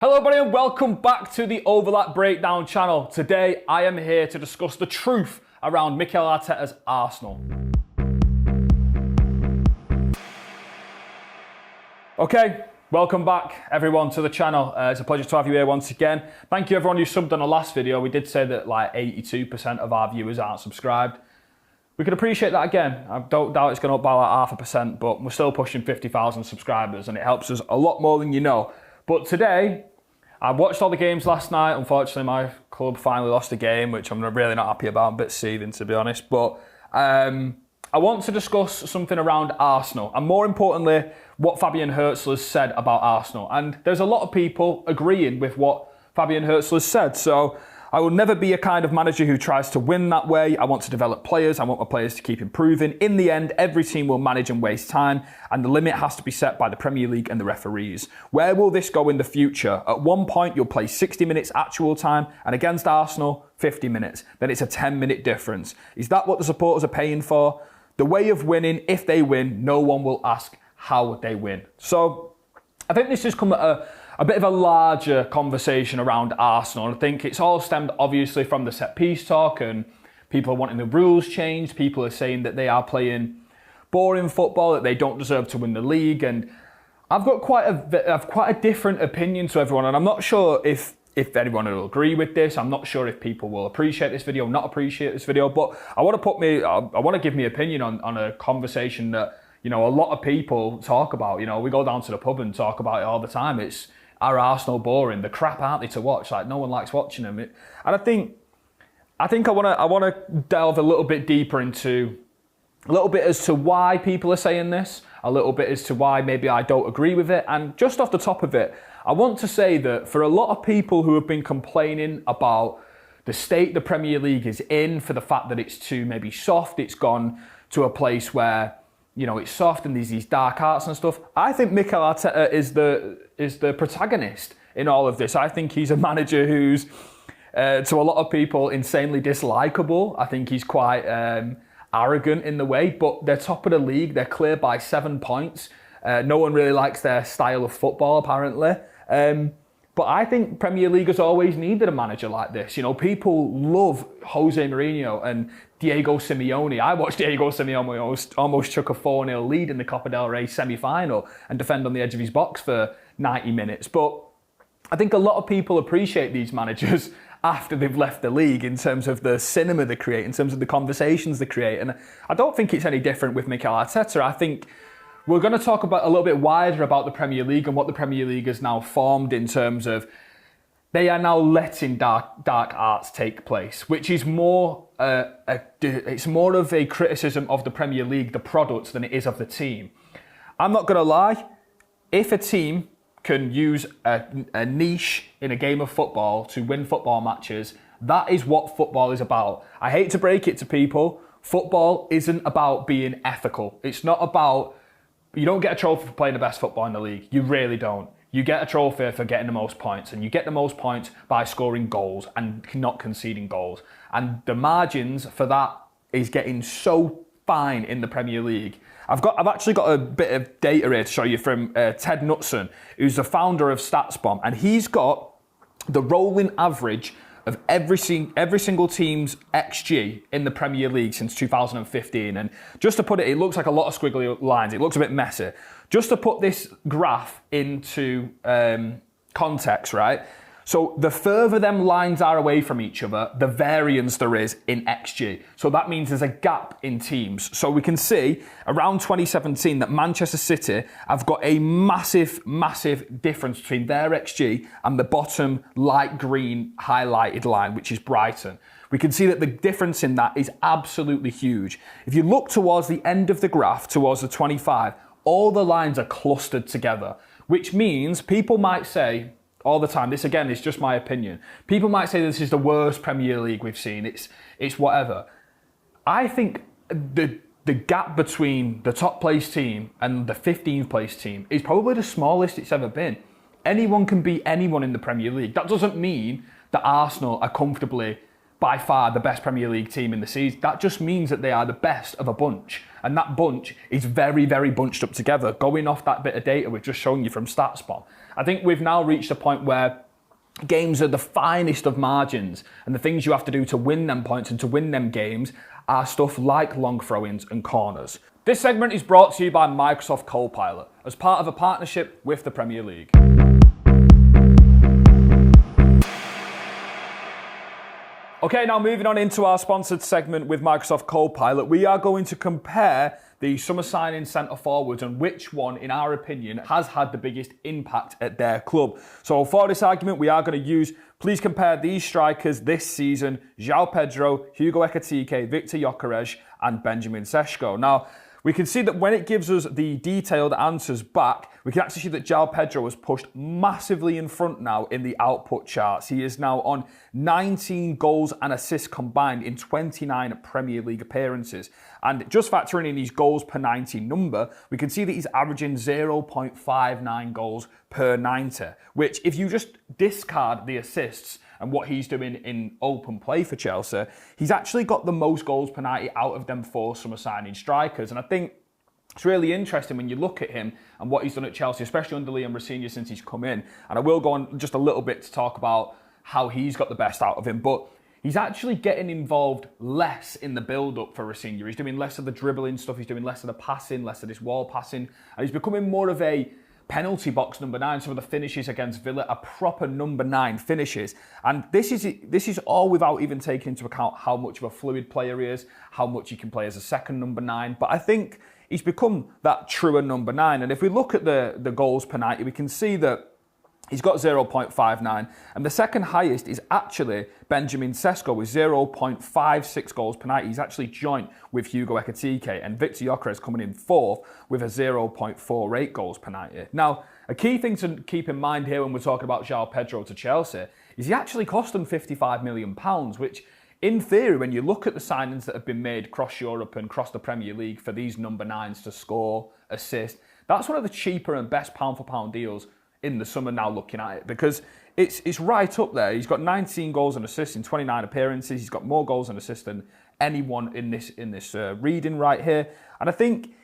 Hello everybody and welcome back to the Overlap Breakdown channel. Today I am here to discuss the truth around Mikel Arteta's Arsenal. Okay, welcome back everyone to the channel. It's a pleasure to have you here once again. Thank you everyone who subbed on the last video. We did say that like 82% of our viewers aren't subscribed. We can appreciate that again. I don't doubt it's gone up by like 0.5%, but we're still pushing 50,000 subscribers and it helps us a lot more than you know. But today, I watched all the games last night. Unfortunately, my club finally lost a game, which I'm really not happy about. I'm a bit seething, to be honest. But I want to discuss something around Arsenal, and more importantly, what Fabian Huzeler has said about Arsenal. And there's a lot of people agreeing with what Fabian Huzeler has said. So I will never be a kind of manager who tries to win that way. I want to develop players. I want my players to keep improving. In the end, every team will manage and waste time, and the limit has to be set by the Premier League and the referees. Where will this go in the future? At one point, you'll play 60 minutes actual time, and against Arsenal, 50 minutes. Then it's a 10-minute difference. Is that what the supporters are paying for? The way of winning, if they win, no one will ask how they win. So I think this has come at a bit of a larger conversation around Arsenal. And I think it's all stemmed obviously from the set piece talk and people are wanting the rules changed. People are saying that they are playing boring football, that they don't deserve to win the league. And I've got quite a different opinion to everyone. And I'm not sure if anyone will agree with this. I'm not sure if people will appreciate this video, not appreciate this video. But I want to give my opinion on a conversation that, you know, a lot of people talk about. You know, we go down to the pub and talk about it all the time. Are Arsenal boring? The crap, aren't they, to watch? Like, no one likes watching them. And I think I want to delve a little bit deeper into a little bit as to why people are saying this, a little bit as to why maybe I don't agree with it. And just off the top of it, I want to say that for a lot of people who have been complaining about the state the Premier League is in, for the fact that it's too maybe soft, it's gone to a place where, you know, it's soft and there's these dark arts and stuff. I think Mikel Arteta is the protagonist in all of this. I think he's a manager who's, to a lot of people, insanely dislikable. I think he's quite arrogant in the way, but they're top of the league. They're clear by 7 points. No one really likes their style of football, apparently. But I think Premier League has always needed a manager like this. You know, people love Jose Mourinho and Diego Simeone. I watched Diego Simeone almost chuck a 4-0 lead in the Copa del Rey semi-final and defend on the edge of his box for 90 minutes. But I think a lot of people appreciate these managers after they've left the league in terms of the cinema they create, in terms of the conversations they create. And I don't think it's any different with Mikel Arteta. I think we're going to talk about a little bit wider about the Premier League and what the Premier League has now formed in terms of they are now letting dark arts take place, which is more it's more of a criticism of the Premier League, the product, than it is of the team. I'm not going to lie. If a team can use a niche in a game of football to win football matches, that is what football is about. I hate to break it to people. Football isn't about being ethical. It's not about... You don't get a trophy for playing the best football in the league. You really don't. You get a trophy for getting the most points, and you get the most points by scoring goals and not conceding goals. And the margins for that is getting so fine in the Premier League. I've actually got a bit of data here to show you from Ted Knutson, who's the founder of StatsBomb, and he's got the rolling average of every single team's XG in the Premier League since 2015. And just to put it looks like a lot of squiggly lines. It looks a bit messy. Just to put this graph into context, right? So the further them lines are away from each other, the variance there is in XG. So that means there's a gap in teams. So we can see around 2017 that Manchester City have got a massive, massive difference between their XG and the bottom light green highlighted line, which is Brighton. We can see that the difference in that is absolutely huge. If you look towards the end of the graph, towards the 25, all the lines are clustered together, which means people might say, all the time, this again is just my opinion, people might say this is the worst Premier League we've seen, it's whatever. I think the gap between the top place team and the 15th place team is probably the smallest it's ever been. Anyone can beat anyone in the Premier League. That doesn't mean that Arsenal are comfortably by far the best Premier League team in the season. That just means that they are the best of a bunch. And that bunch is very, very bunched up together. Going off that bit of data we've just shown you from StatsBomb, I think we've now reached a point where games are the finest of margins, and the things you have to do to win them points and to win them games are stuff like long throw-ins and corners. This segment is brought to you by Microsoft Copilot as part of a partnership with the Premier League. Okay, now moving on into our sponsored segment with Microsoft Copilot, we are going to compare the summer signing centre forwards and which one, in our opinion, has had the biggest impact at their club. So for this argument, we are going to please compare these strikers this season: João Pedro, Hugo Ekitike, Victor Gyökeres and Benjamin Sesko. Now, we can see that when it gives us the detailed answers back, we can actually see that João Pedro has pushed massively in front now in the output charts. He is now on 19 goals and assists combined in 29 Premier League appearances. And just factoring in his goals per 90 number, we can see that he's averaging 0.59 goals per 90, which if you just discard the assists and what he's doing in open play for Chelsea, he's actually got the most goals per 90 out of them four summer signing strikers. And I think it's really interesting when you look at him and what he's done at Chelsea, especially under Liam Rosenior since he's come in. And I will go on just a little bit to talk about how he's got the best out of him. But he's actually getting involved less in the build-up for Rosenior. He's doing less of the dribbling stuff. He's doing less of the passing, less of this wall passing. And he's becoming more of a penalty box number 9. Some of the finishes against Villa are proper number 9 finishes. And this is all without even taking into account how much of a fluid player he is, how much he can play as a second number 9. But I think he's become that truer number 9. And if we look at the goals per 90, we can see that he's got 0.59, and the second highest is actually Benjamin Sesko with 0.56 goals per 90. He's actually joint with Hugo Ekitike, and Victor Gyökeres coming in fourth with a 0.48 goals per 90. Now, a key thing to keep in mind here when we're talking about João Pedro to Chelsea is he actually cost them £55 million, which in theory, when you look at the signings that have been made across Europe and across the Premier League for these number 9s to score, assist, that's one of the cheaper and best pound-for-pound deals in the summer now looking at it, because it's right up there. He's got 19 goals and assists in 29 appearances. He's got more goals and assists than anyone in this reading right here. And I think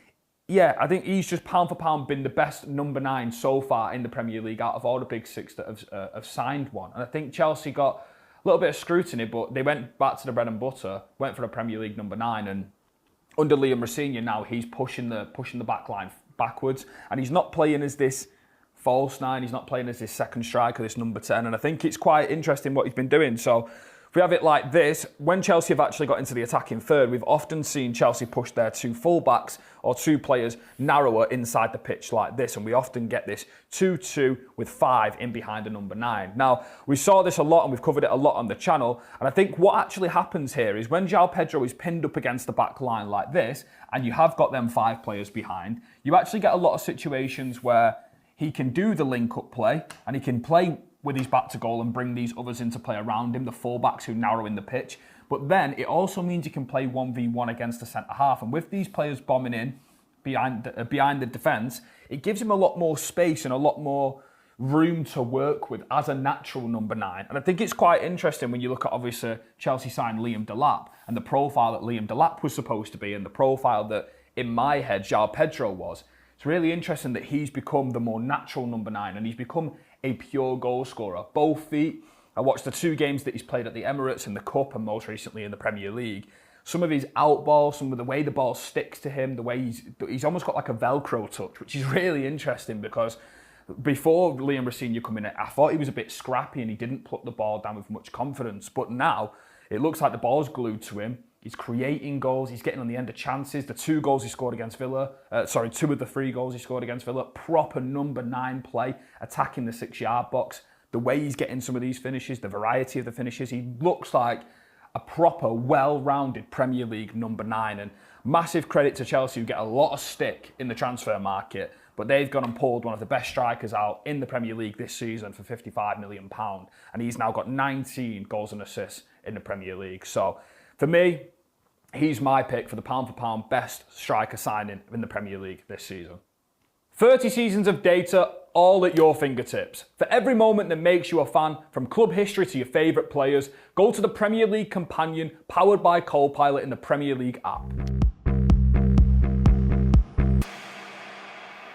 he's just pound for pound been the best number 9 so far in the Premier League out of all the big 6 that have signed one. And I think Chelsea got a little bit of scrutiny, but they went back to the bread and butter, went for a Premier League number 9, and under Liam Rosenior now he's pushing the back line backwards, and he's not playing as this false 9, he's not playing as this second striker, this number 10, and I think it's quite interesting what he's been doing. So if we have it like this, when Chelsea have actually got into the attacking third, we've often seen Chelsea push their 2 full-backs or 2 players narrower inside the pitch like this, and we often get this 2-2 with 5 in behind the number 9. Now, we saw this a lot and we've covered it a lot on the channel, and I think what actually happens here is when João Pedro is pinned up against the back line like this, and you have got them 5 players behind, you actually get a lot of situations where he can do the link-up play, and he can play with his back to goal and bring these others into play around him, the full-backs who narrow in the pitch. But then it also means he can play 1v1 against the centre-half. And with these players bombing in behind the defence, it gives him a lot more space and a lot more room to work with as a natural number 9. And I think it's quite interesting when you look at, obviously, Chelsea signed Liam Delap and the profile that Liam Delap was supposed to be and the profile that, in my head, João Pedro was. It's really interesting that he's become the more natural number 9 and he's become a pure goal scorer. Both feet. I watched the 2 games that he's played at the Emirates and the Cup and most recently in the Premier League. Some of his outball, some of the way the ball sticks to him, the way he's almost got like a Velcro touch, which is really interesting because before Liam Rosenior coming in, I thought he was a bit scrappy and he didn't put the ball down with much confidence. But now it looks like the ball's glued to him. He's creating goals. He's getting on the end of chances. The 2 goals he scored against Villa, 2 of the 3 goals he scored against Villa, proper number 9 play, attacking the 6-yard box. The way he's getting some of these finishes, the variety of the finishes, he looks like a proper, well-rounded Premier League number 9. And massive credit to Chelsea, who get a lot of stick in the transfer market, but they've gone and pulled one of the best strikers out in the Premier League this season for £55 million. And he's now got 19 goals and assists in the Premier League. So for me, he's my pick for the pound-for-pound best striker signing in the Premier League this season. 30 seasons of data, all at your fingertips. For every moment that makes you a fan, from club history to your favourite players, go to the Premier League Companion, powered by Copilot in the Premier League app.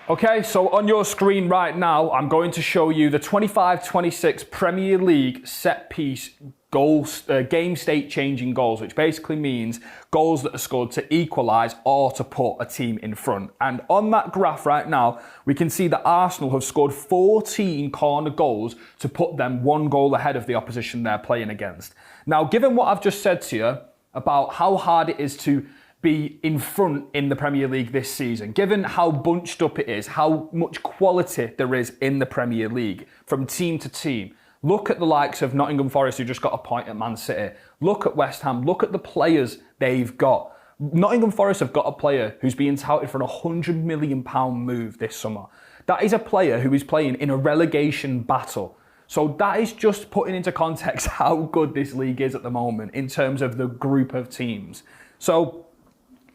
Okay, so on your screen right now, I'm going to show you the 25-26 Premier League set-piece goals, game state changing goals, which basically means goals that are scored to equalise or to put a team in front. And on that graph right now, we can see that Arsenal have scored 14 corner goals to put them one goal ahead of the opposition they're playing against. Now, given what I've just said to you about how hard it is to be in front in the Premier League this season, given how bunched up it is, how much quality there is in the Premier League from team to team. Look at the likes of Nottingham Forest, who just got a point at Man City. Look at West Ham. Look at the players they've got. Nottingham Forest have got a player who's being touted for a £100 million move this summer. That is a player who is playing in a relegation battle. So that is just putting into context how good this league is at the moment in terms of the group of teams. So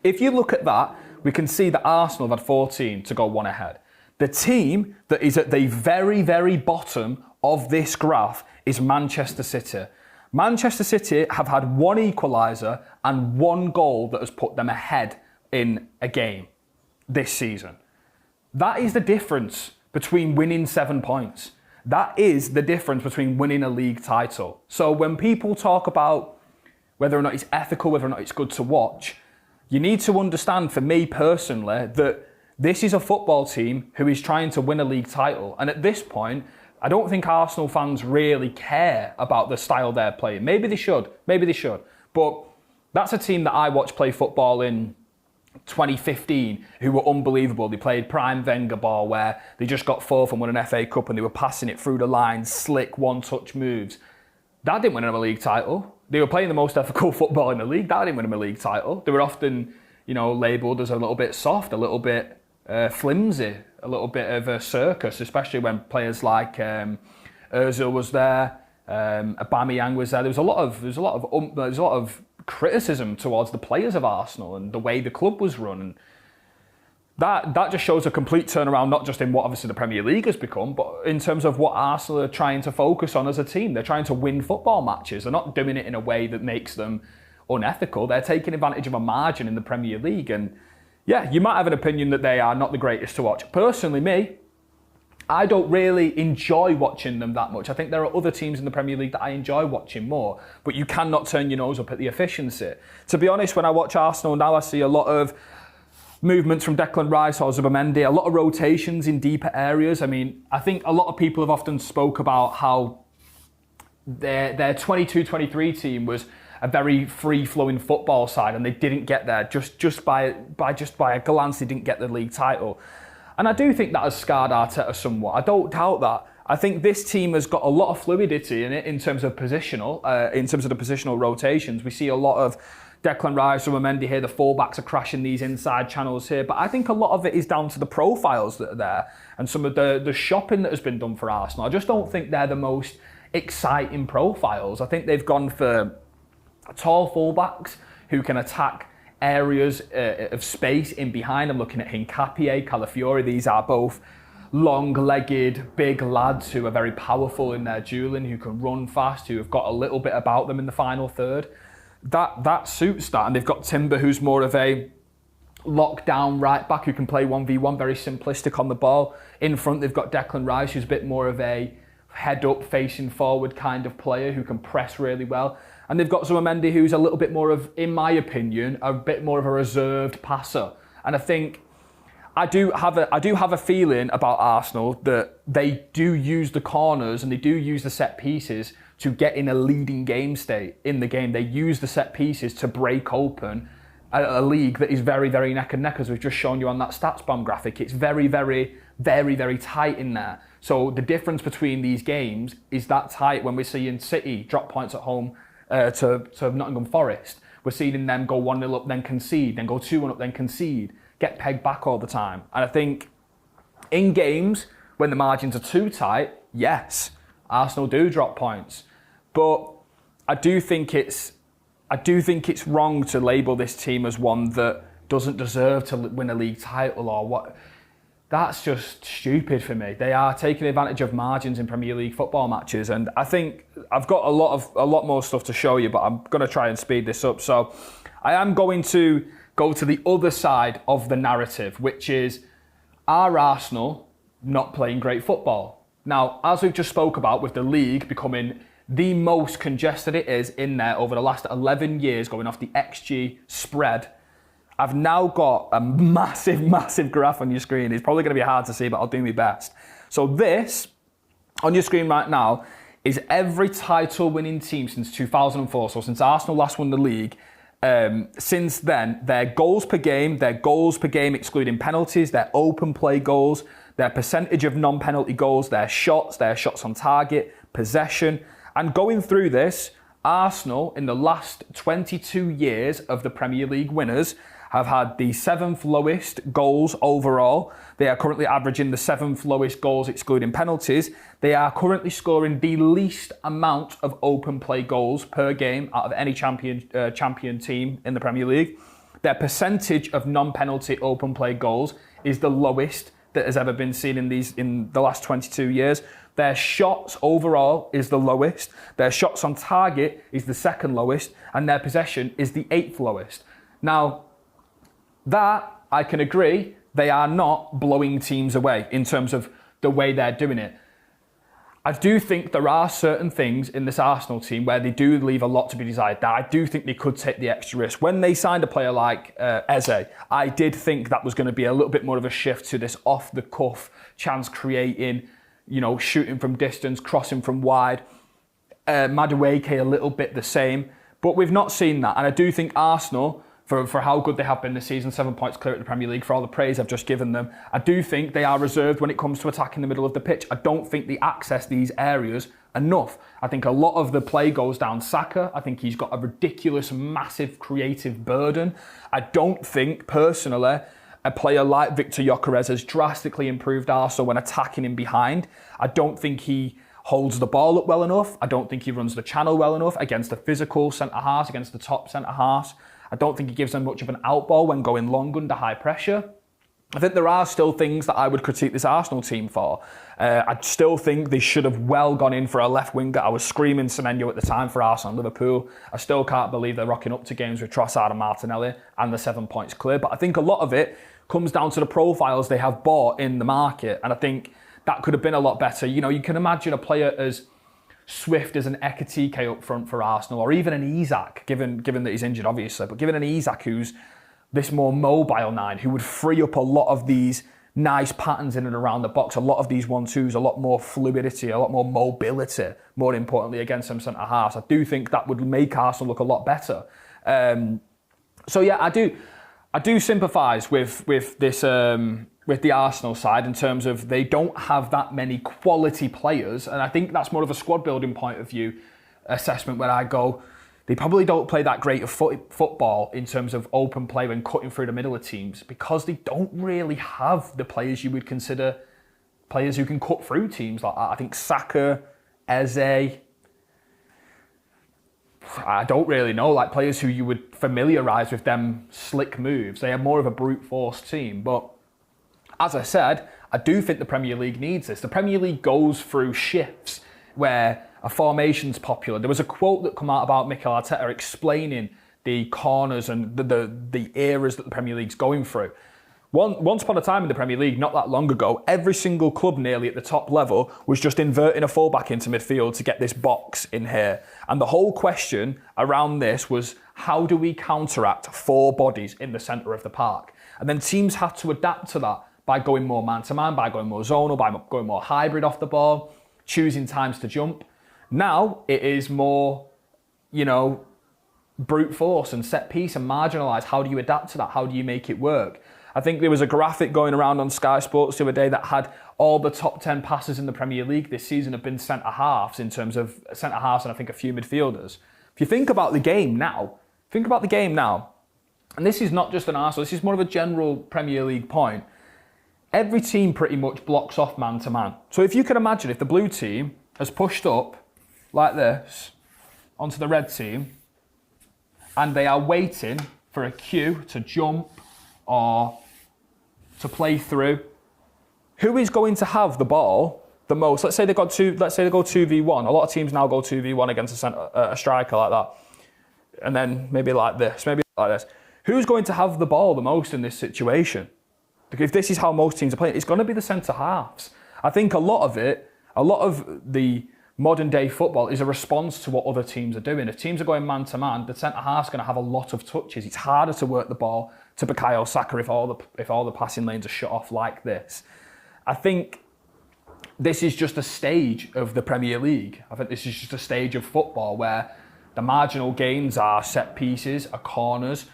if you look at that, we can see that Arsenal have had 14 to go one ahead. The team that is at the very, very bottom of this graph is Manchester City. Manchester City have had one equaliser and one goal that has put them ahead in a game this season. That is the difference between winning 7 points. That is the difference between winning a league title. So when people talk about whether or not it's ethical, whether or not it's good to watch, you need to understand, for me personally, that this is a football team who is trying to win a league title. And at this point, I don't think Arsenal fans really care about the style they're playing. Maybe they should. But that's a team that I watched play football in 2015 who were unbelievable. They played prime Wenger ball where they just got fourth and won an FA Cup and they were passing it through the lines, slick one-touch moves. That didn't win them a league title. They were playing the most ethical football in the league. That didn't win them a league title. They were often, labelled as a little bit soft, a little bit flimsy, a little bit of a circus, especially when players like Ozil was there, Aubameyang was there. There was a lot of criticism towards the players of Arsenal and the way the club was run. And that just shows a complete turnaround, not just in what obviously the Premier League has become, but in terms of what Arsenal are trying to focus on as a team. They're trying to win football matches. They're not doing it in a way that makes them unethical. They're taking advantage of a margin in the Premier League. And yeah, you might have an opinion that they are not the greatest to watch. Personally, me, I don't really enjoy watching them that much. I think there are other teams in the Premier League that I enjoy watching more, but you cannot turn your nose up at the efficiency. To be honest, when I watch Arsenal now, I see a lot of movements from Declan Rice or Zubimendi, a lot of rotations in deeper areas. I mean, I think a lot of people have often spoke about how their 22-23 team was a very free-flowing football side, and they didn't get there just by a glance. They didn't get the league title, and I do think that has scarred Arteta somewhat. I don't doubt that. I think this team has got a lot of fluidity in it in terms of the positional rotations. We see a lot of Declan Rice, Zubimendi here, the fullbacks are crashing these inside channels here. But I think a lot of it is down to the profiles that are there and some of the shopping that has been done for Arsenal. I just don't think they're the most exciting profiles. I think they've gone for tall fullbacks who can attack areas of space in behind. I'm looking at Hincapié, Calafiori. These are both long-legged, big lads who are very powerful in their dueling, who can run fast, who have got a little bit about them in the final third. That suits that, and they've got Timber, who's more of a lockdown right back who can play 1v1, very simplistic on the ball. In front, they've got Declan Rice, who's a bit more of a head up, facing forward kind of player who can press really well. And they've got Zubimendi, who's a little bit more of, in my opinion, a bit more of a reserved passer. And I think I do have a feeling about Arsenal that they do use the corners and they do use the set pieces to get in a leading game state in the game. They use the set pieces to break open a league that is very, very neck and neck, as we've just shown you on that stats bomb graphic. It's very, very, very, very tight in there. So the difference between these games is that tight. When we're seeing City drop points at home to Nottingham Forest, we're seeing them go 1-0 up, then concede, then go 2-1 up, then concede, get pegged back all the time. And I think in games when the margins are too tight, yes, Arsenal do drop points, but I do think it's wrong to label this team as one that doesn't deserve to win a league title or what. That's just stupid for me. They are taking advantage of margins in Premier League football matches, and I think I've got a lot more stuff to show you, but I'm going to try and speed this up. So I am going to go to the other side of the narrative, which is, are Arsenal not playing great football? Now, as we've just spoke about, with the league becoming the most congested it is in there over the last 11 years, going off the XG spread, I've now got a massive graph on your screen. It's probably going to be hard to see, but I'll do my best. So this, on your screen right now, is every title-winning team since 2004. So since Arsenal last won the league, since then, their goals per game excluding penalties, their open play goals, their percentage of non-penalty goals, their shots on target, possession. And going through this, Arsenal, in the last 22 years of the Premier League winners, have had the 7th lowest goals overall. They are currently averaging the 7th lowest goals excluding penalties. They are currently scoring the least amount of open play goals per game out of any champion team in the Premier League. Their percentage of non-penalty open play goals is the lowest that has ever been seen in the last 22 years. Their shots overall is the lowest. Their shots on target is the 2nd lowest, and their possession is the 8th lowest. Now, that, I can agree, they are not blowing teams away in terms of the way they're doing it. I do think there are certain things in this Arsenal team where they do leave a lot to be desired, that I do think they could take the extra risk. When they signed a player like Eze, I did think that was going to be a little bit more of a shift to this off-the-cuff, chance-creating, shooting from distance, crossing from wide. Madueke a little bit the same. But we've not seen that. And I do think Arsenal, for how good they have been this season, 7 points clear at the Premier League, for all the praise I've just given them, I do think they are reserved when it comes to attacking the middle of the pitch. I don't think they access these areas enough. I think a lot of the play goes down Saka. I think he's got a ridiculous, massive creative burden. I don't think, personally, a player like Victor Gyökeres has drastically improved Arsenal when attacking him behind. I don't think he holds the ball up well enough. I don't think he runs the channel well enough against the physical centre-halves, against the top centre-halves. I don't think he gives them much of an outball when going long under high pressure. I think there are still things that I would critique this Arsenal team for. I still think they should have well gone in for a left winger. I was screaming Semenyo at the time for Arsenal and Liverpool. I still can't believe they're rocking up to games with Trossard and Martinelli and the 7 points clear. But I think a lot of it comes down to the profiles they have bought in the market. And I think that could have been a lot better. You can imagine a player as swift as an Ekitike up front for Arsenal, or even an Isak, given that he's injured, obviously, but given an Isak who's this more mobile 9, who would free up a lot of these nice patterns in and around the box, a lot of these 1-2s, a lot more fluidity, a lot more mobility, more importantly, against some centre-halves. I do think that would make Arsenal look a lot better. So yeah, I do sympathise with this, with the Arsenal side, in terms of they don't have that many quality players. And I think that's more of a squad building point of view assessment, where I go, they probably don't play that great of football in terms of open play when cutting through the middle of teams, because they don't really have the players you would consider players who can cut through teams like that. I think Saka, Eze, I don't really know, like players who you would familiarise with them slick moves. They are more of a brute force team. But as I said, I do think the Premier League needs this. The Premier League goes through shifts where a formation's popular. There was a quote that came out about Mikel Arteta explaining the corners and the eras that the Premier League's going through. Once upon a time in the Premier League, not that long ago, every single club nearly at the top level was just inverting a fullback into midfield to get this box in here. And the whole question around this was, how do we counteract 4 bodies in the centre of the park? And then teams had to adapt to that by going more man-to-man, by going more zonal, by going more hybrid off the ball, choosing times to jump. Now it is more, brute force and set piece and marginalised. How do you adapt to that? How do you make it work? I think there was a graphic going around on Sky Sports the other day that had all the top 10 passes in the Premier League this season have been centre-halves, in terms of centre-halves and I think a few midfielders. If you think about the game now, and this is not just an Arsenal, this is more of a general Premier League point. Every team pretty much blocks off man-to-man. So if you can imagine, if the blue team has pushed up like this onto the red team, and they are waiting for a cue to jump or to play through, who is going to have the ball the most? Let's say they go 2v1. A lot of teams now go 2v1 against a striker like that. And then maybe like this, Who's going to have the ball the most in this situation? Because if this is how most teams are playing, it's going to be the centre halves. I think a lot of the modern day football is a response to what other teams are doing. If teams are going man to man, the centre half's going to have a lot of touches. It's harder to work the ball to Bukayo Saka if all the passing lanes are shut off like this. I think this is just a stage of the Premier League. I think this is just a stage of football where the marginal gains are set pieces, are corners,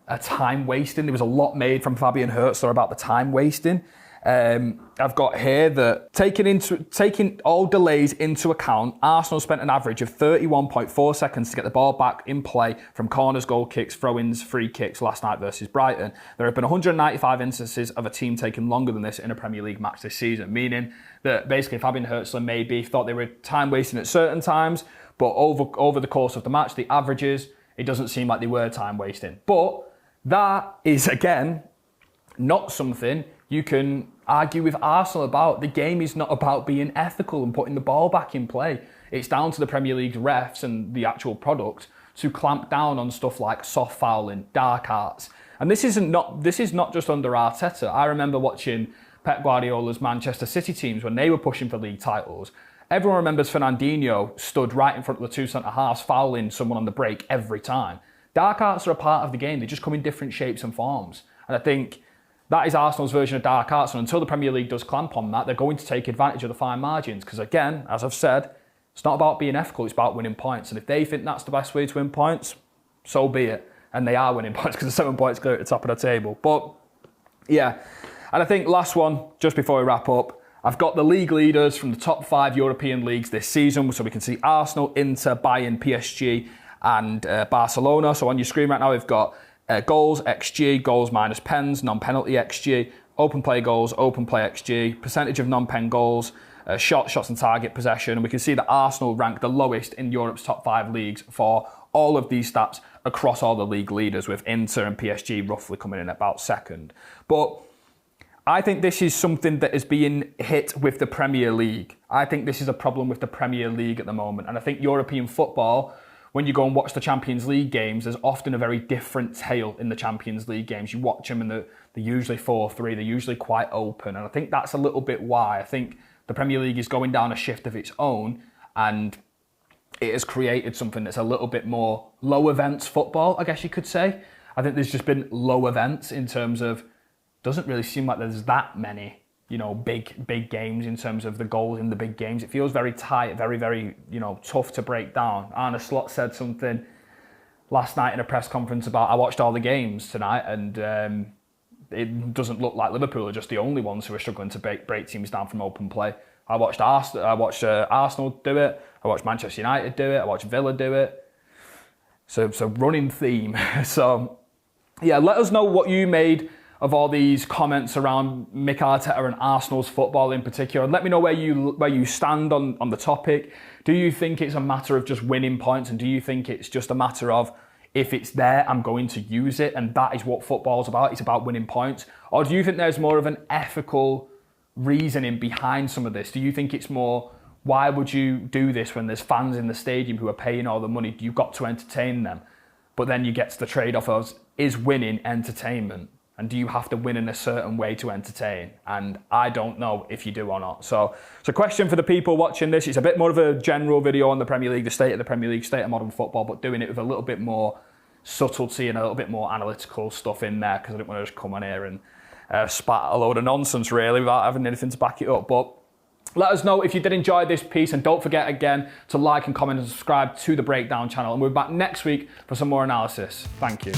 are time wasting. There was a lot made from Fabian Huzeler about the time wasting. I've got here that taking all delays into account, Arsenal spent an average of 31.4 seconds to get the ball back in play from corners, goal kicks, throw-ins, free kicks last night versus Brighton. There have been 195 instances of a team taking longer than this in a Premier League match this season, meaning that basically Fabian Huzeler maybe thought they were time wasting at certain times, but over the course of the match, the averages, it doesn't seem like they were time wasting. But that is, again, not something you can argue with Arsenal about. The game is not about being ethical and putting the ball back in play. It's down to the Premier League's refs and the actual product to clamp down on stuff like soft fouling, dark arts. And this is not just under Arteta. I remember watching Pep Guardiola's Manchester City teams when they were pushing for league titles. Everyone remembers Fernandinho stood right in front of the two centre-halves, fouling someone on the break every time. Dark arts are a part of the game. They just come in different shapes and forms. And I think that is Arsenal's version of dark arts. And until the Premier League does clamp on that, they're going to take advantage of the fine margins. Because again, as I've said, it's not about being ethical, it's about winning points. And if they think that's the best way to win points, so be it. And they are winning points because the 7 points clear at the top of the table. But yeah, and I think last one, just before we wrap up, I've got the league leaders from the top 5 European leagues this season. So we can see Arsenal, Inter, Bayern, PSG and Barcelona. So on your screen right now, we've got goals, XG, goals minus pens, non-penalty XG, open play goals, open play XG, percentage of non-pen goals, shots on target, possession. And we can see that Arsenal rank the lowest in Europe's top 5 leagues for all of these stats across all the league leaders, with Inter and PSG roughly coming in about second. But I think this is something that is being hit with the Premier League. I think this is a problem with the Premier League at the moment. And I think European football, when you go and watch the Champions League games, there's often a very different tale in the Champions League games. You watch them and they're usually 4-3, they're usually quite open. And I think that's a little bit why. I think the Premier League is going down a shift of its own, and it has created something that's a little bit more low events football, I guess you could say. I think there's just been low events in terms of, doesn't really seem like there's that many, big games in terms of the goals in the big games. It feels very tight, very, very, tough to break down. Arne Slot said something last night in a press conference about, I watched all the games tonight and it doesn't look like Liverpool are just the only ones who are struggling to break teams down from open play. I watched Arsenal do it. I watched Manchester United do it. I watched Villa do it. So it's a running theme. So yeah, let us know what you made of all these comments around Mikel Arteta and Arsenal's football in particular. Let me know where you stand on the topic. Do you think it's a matter of just winning points, and do you think it's just a matter of, if it's there, I'm going to use it, and that is what football's about? It's about winning points. Or do you think there's more of an ethical reasoning behind some of this? Do you think it's more, why would you do this when there's fans in the stadium who are paying all the money? You've got to entertain them. But then you get to the trade-off of, is winning entertainment? And do you have to win in a certain way to entertain? And I don't know if you do or not. So it's a question for the people watching this. It's a bit more of a general video on the Premier League, the state of the Premier League, state of modern football, but doing it with a little bit more subtlety and a little bit more analytical stuff in there, because I didn't want to just come on here and spat a load of nonsense really without having anything to back it up. But let us know if you did enjoy this piece, and don't forget again to like and comment and subscribe to the Breakdown channel. And we'll be back next week for some more analysis. Thank you.